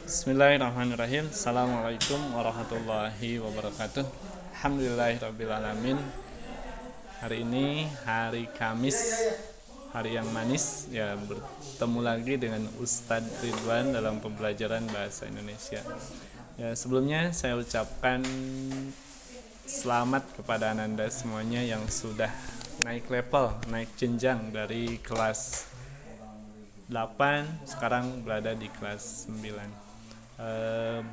Bismillahirrahmanirrahim. Assalamualaikum warahmatullahi wabarakatuh. Alhamdulillahirrabbilalamin. Hari ini hari Kamis, hari yang manis ya, bertemu lagi dengan Ustadz Ridwan dalam pembelajaran bahasa Indonesia. Ya, sebelumnya saya ucapkan selamat kepada Ananda semuanya yang sudah naik level, naik jenjang dari kelas 8 sekarang berada di kelas 9.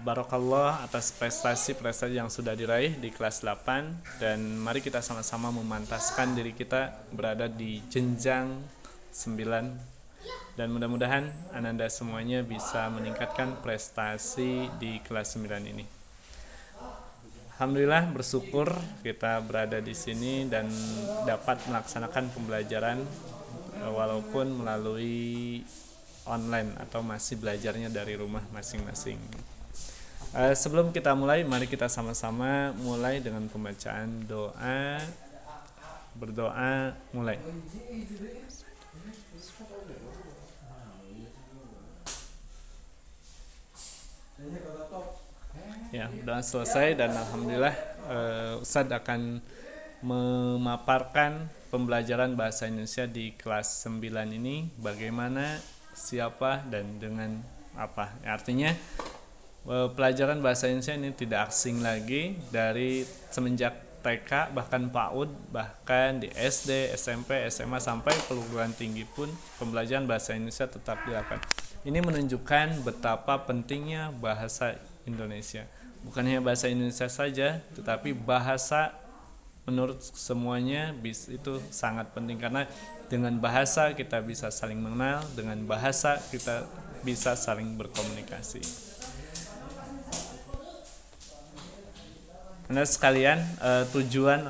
Barokallah atas prestasi-prestasi yang sudah diraih di kelas 8, dan mari kita sama-sama memantaskan diri kita berada di jenjang 9, dan mudah-mudahan Ananda semuanya bisa meningkatkan prestasi di kelas 9 ini. Alhamdulillah, bersyukur kita berada di sini dan dapat melaksanakan pembelajaran walaupun melalui online atau masih belajarnya dari rumah masing-masing. Sebelum kita mulai, mari kita sama-sama mulai dengan pembacaan doa. Berdoa, mulai. Ya, doa selesai dan alhamdulillah Ustadz akan memaparkan pembelajaran bahasa Indonesia di kelas 9 ini, bagaimana, siapa, dan dengan apa. Artinya pelajaran bahasa Indonesia ini tidak asing lagi dari semenjak TK, bahkan PAUD, bahkan di SD, SMP, SMA sampai perguruan tinggi pun pembelajaran bahasa Indonesia tetap dilakukan. Ini menunjukkan betapa pentingnya bahasa Indonesia. Bukan hanya bahasa Indonesia saja, tetapi bahasa menurut semuanya itu sangat penting, karena dengan bahasa kita bisa saling mengenal, dengan bahasa kita bisa saling berkomunikasi. Anda sekalian, tujuan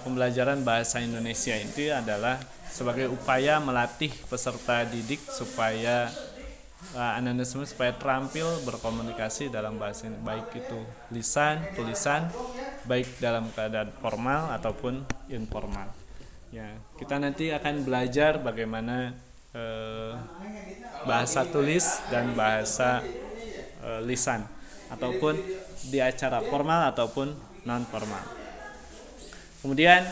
pembelajaran bahasa Indonesia itu adalah sebagai upaya melatih peserta didik supaya Ananda semua supaya terampil berkomunikasi dalam bahasa ini, baik itu lisan, tulisan, baik dalam keadaan formal ataupun informal. Ya, kita nanti akan belajar bagaimana bahasa tulis dan bahasa lisan, ataupun di acara formal ataupun non formal. Kemudian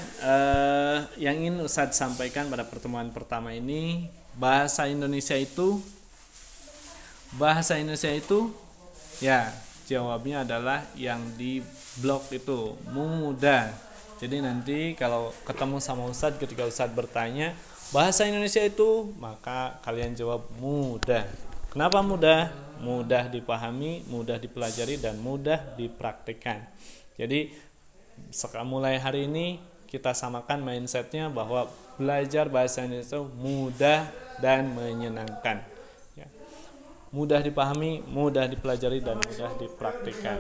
yang ingin Ustadz sampaikan pada pertemuan pertama ini, bahasa Indonesia itu ya, jawabnya adalah yang di blog itu mudah. Jadi nanti kalau ketemu sama Ustadz, ketika Ustadz bertanya bahasa Indonesia itu, maka kalian jawab mudah. Kenapa mudah? Mudah dipahami, mudah dipelajari, dan mudah dipraktikkan. Jadi mulai hari ini kita samakan mindsetnya bahwa belajar bahasa Indonesia mudah dan menyenangkan. Mudah dipahami, mudah dipelajari, dan mudah dipraktikkan.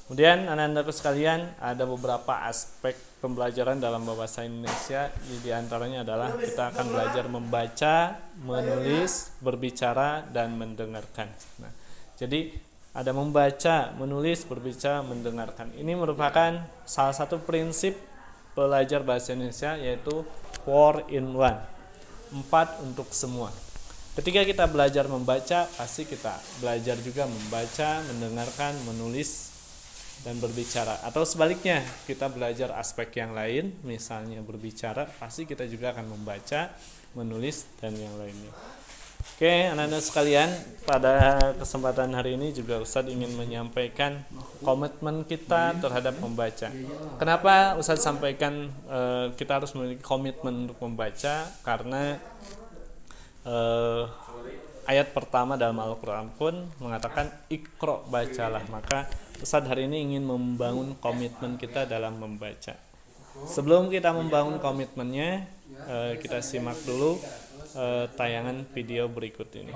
Kemudian anak-anakku sekalian, ada beberapa aspek pembelajaran dalam bahasa Indonesia. Di antaranya adalah kita akan belajar membaca, menulis, berbicara, dan mendengarkan. Nah, jadi ada membaca, menulis, berbicara, mendengarkan. Ini merupakan salah satu prinsip belajar bahasa Indonesia, yaitu 4 in 1, 4 untuk semua. Ketika kita belajar membaca, pasti kita belajar juga membaca, mendengarkan, menulis, dan berbicara. Atau sebaliknya, kita belajar aspek yang lain, misalnya berbicara, pasti kita juga akan membaca, menulis, dan yang lainnya. Oke, anak-anak sekalian, pada kesempatan hari ini juga Ustadz ingin menyampaikan komitmen kita terhadap membaca. Kenapa Ustadz sampaikan kita harus memiliki komitmen untuk membaca? Karena ayat pertama dalam Al-Quran pun mengatakan Iqra, bacalah. Maka Ustadz hari ini ingin membangun komitmen kita dalam membaca. Sebelum kita membangun komitmennya, kita simak dulu tayangan video berikut ini.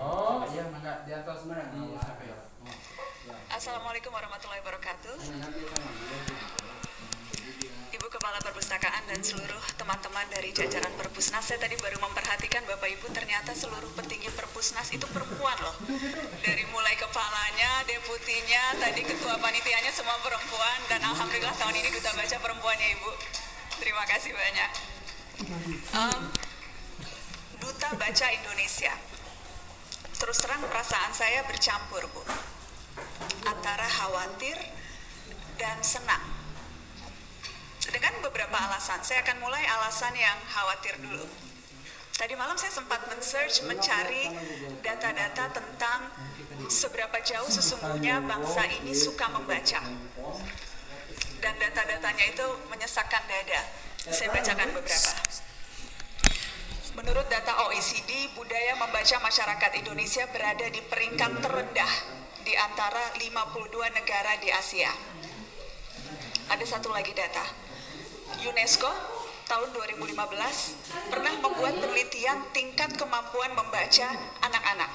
Assalamualaikum warahmatullahi wabarakatuh. Ibu Kepala Perpustakaan dan seluruh teman-teman dari jajaran Perpusnas, saya tadi baru memperhatikan Bapak Ibu, ternyata seluruh petinggi Perpusnas itu perempuan loh. Dari mulai kepalanya, deputinya, tadi ketua panitianya semua perempuan, dan alhamdulillah tahun ini duta baca perempuannya Ibu. Terima kasih banyak. Duta Baca Indonesia. terus terang perasaan saya bercampur, Bu. Antara khawatir dan senang. Dengan beberapa alasan. Saya akan mulai alasan yang khawatir dulu. Tadi malam saya sempat men-search, mencari data-data tentang seberapa jauh sesungguhnya bangsa ini suka membaca. Dan data-datanya itu menyesakkan dada. Saya bacakan beberapa. Menurut data OECD, budaya membaca masyarakat Indonesia berada di peringkat terendah di antara 52 negara di Asia. Ada satu lagi data. UNESCO tahun 2015 pernah membuat penelitian tingkat kemampuan membaca anak-anak.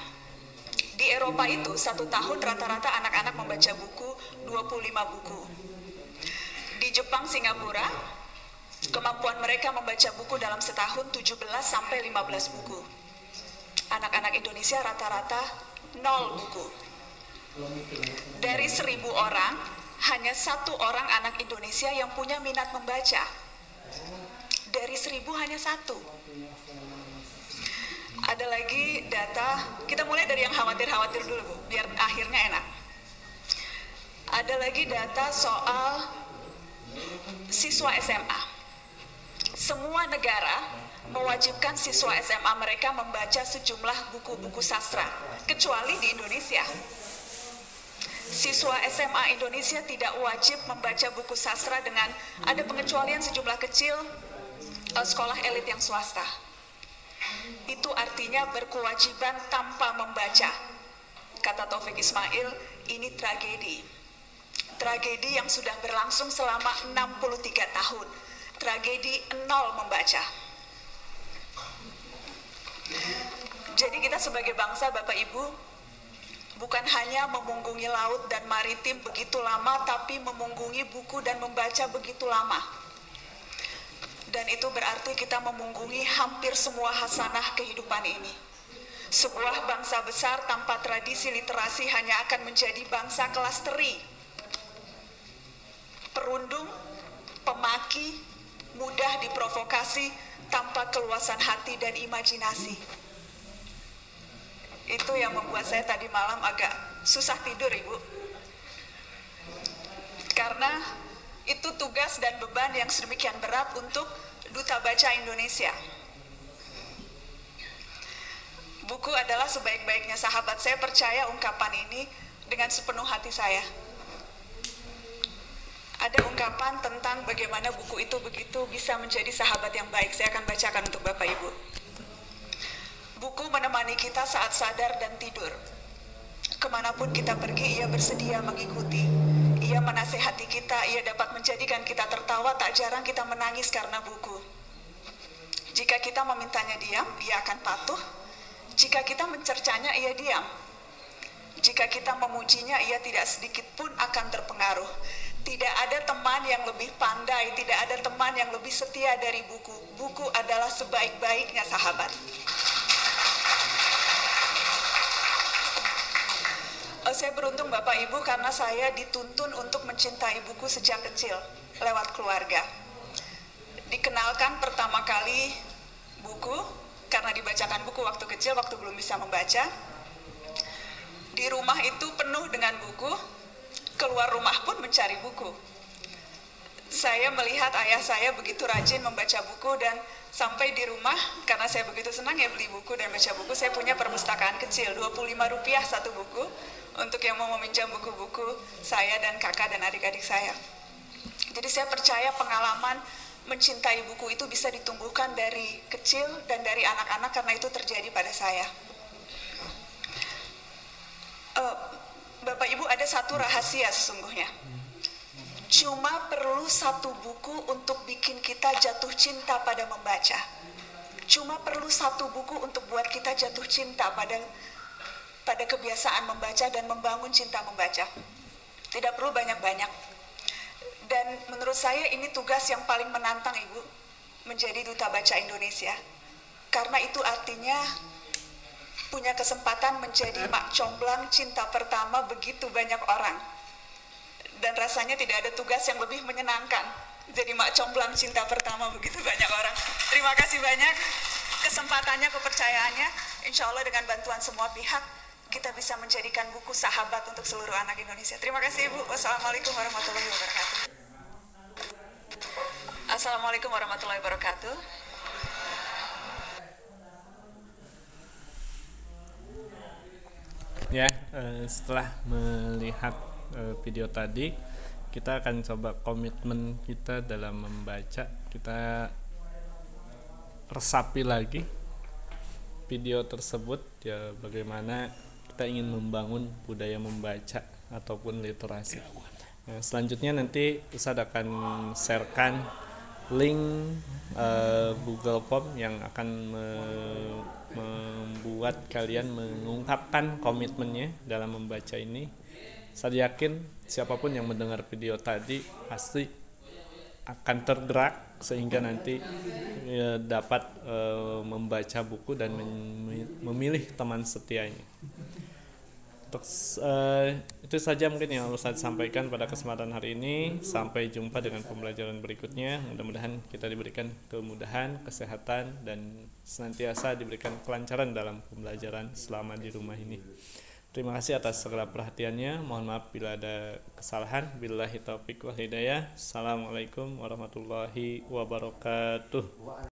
Di Eropa itu, 1 tahun rata-rata anak-anak membaca buku 25 buku. Di Jepang, Singapura, kemampuan mereka membaca buku dalam setahun 17 sampai 15 buku. Anak-anak Indonesia rata-rata 0 buku. Dari 1.000 orang, hanya 1 orang anak Indonesia yang punya minat membaca. Dari 1.000 hanya 1. Ada lagi data, kita mulai dari yang khawatir-khawatir dulu, Bu, biar akhirnya enak. Ada lagi data soal siswa SMA. Semua negara mewajibkan siswa SMA mereka membaca sejumlah buku-buku sastra, kecuali di Indonesia. Siswa SMA Indonesia tidak wajib membaca buku sastra dengan ada pengecualian sejumlah kecil sekolah elit yang swasta. Itu artinya berkewajiban tanpa membaca. Kata Taufik Ismail, ini tragedi. Tragedi yang sudah berlangsung selama 63 tahun. Tragedi 0 membaca. Jadi kita sebagai bangsa, Bapak Ibu, bukan hanya memunggungi laut dan maritim begitu lama, tapi memunggungi buku dan membaca begitu lama. Dan itu berarti kita memunggungi hampir semua hasanah kehidupan ini. Sebuah bangsa besar tanpa tradisi literasi hanya akan menjadi bangsa kelas teri. Perundung, pemaki, mudah diprovokasi tanpa keluasan hati dan imajinasi. Itu yang membuat saya tadi malam agak susah tidur, Ibu. Karena itu tugas dan beban yang sedemikian berat untuk Duta Baca Indonesia. Buku adalah sebaik-baiknya sahabat. Saya percaya ungkapan ini dengan sepenuh hati saya. Ada ungkapan tentang bagaimana buku itu begitu bisa menjadi sahabat yang baik. Saya akan bacakan untuk Bapak Ibu. Buku menemani kita saat sadar dan tidur. Kemanapun kita pergi, ia bersedia mengikuti. Ia menasehati kita, ia dapat menjadikan kita tertawa, tak jarang kita menangis karena buku. Jika kita memintanya diam, ia akan patuh. Jika kita mencercanya, ia diam. Jika kita memujinya, ia tidak sedikit pun akan terpengaruh. Tidak ada teman yang lebih pandai, tidak ada teman yang lebih setia dari buku. Buku adalah sebaik-baiknya sahabat. Saya beruntung Bapak Ibu karena saya dituntun untuk mencintai buku sejak kecil lewat keluarga. Dikenalkan pertama kali buku karena dibacakan buku waktu kecil, waktu belum bisa membaca. Di rumah itu penuh dengan buku, keluar rumah pun mencari buku. Saya melihat ayah saya begitu rajin membaca buku dan sampai di rumah, karena saya begitu senang ya beli buku dan baca buku, saya punya perpustakaan kecil, Rp25 satu buku, untuk yang mau meminjam buku-buku saya dan kakak dan adik-adik saya. Jadi saya percaya pengalaman mencintai buku itu bisa ditumbuhkan dari kecil dan dari anak-anak karena itu terjadi pada saya. Bapak Ibu, ada satu rahasia sesungguhnya. Cuma perlu satu buku untuk bikin kita jatuh cinta pada membaca. Cuma perlu satu buku untuk buat kita jatuh cinta pada kebiasaan membaca dan membangun cinta membaca. Tidak perlu banyak-banyak. Dan menurut saya ini tugas yang paling menantang, Ibu, menjadi Duta Baca Indonesia. Karena itu artinya punya kesempatan menjadi mak comblang cinta pertama begitu banyak orang. Dan rasanya tidak ada tugas yang lebih menyenangkan jadi mak comblang cinta pertama begitu banyak orang. Terima kasih banyak kesempatannya, kepercayaannya. Insya Allah dengan bantuan semua pihak kita bisa menjadikan buku sahabat untuk seluruh anak Indonesia. Terima kasih Ibu. Wassalamualaikum warahmatullahi wabarakatuh. Assalamualaikum warahmatullahi wabarakatuh. Ya, setelah melihat video tadi, kita akan coba komitmen kita dalam membaca. Kita resapi lagi video tersebut, ya, bagaimana kita ingin membangun budaya membaca ataupun literasi. Selanjutnya nanti Ustadz akan sharekan link Google Form yang akan membuat kalian mengungkapkan komitmennya dalam membaca ini. Saya yakin siapapun yang mendengar video tadi pasti akan tergerak sehingga nanti dapat membaca buku dan memilih teman setianya. Untuk itu saja mungkin yang harus saya sampaikan pada kesempatan hari ini. Sampai jumpa dengan pembelajaran berikutnya. Mudah-mudahan kita diberikan kemudahan, kesehatan, dan senantiasa diberikan kelancaran dalam pembelajaran selama di rumah ini. Terima kasih atas segala perhatiannya. Mohon maaf bila ada kesalahan. Billahi taufiq wal hidayah. Assalamualaikum warahmatullahi wabarakatuh.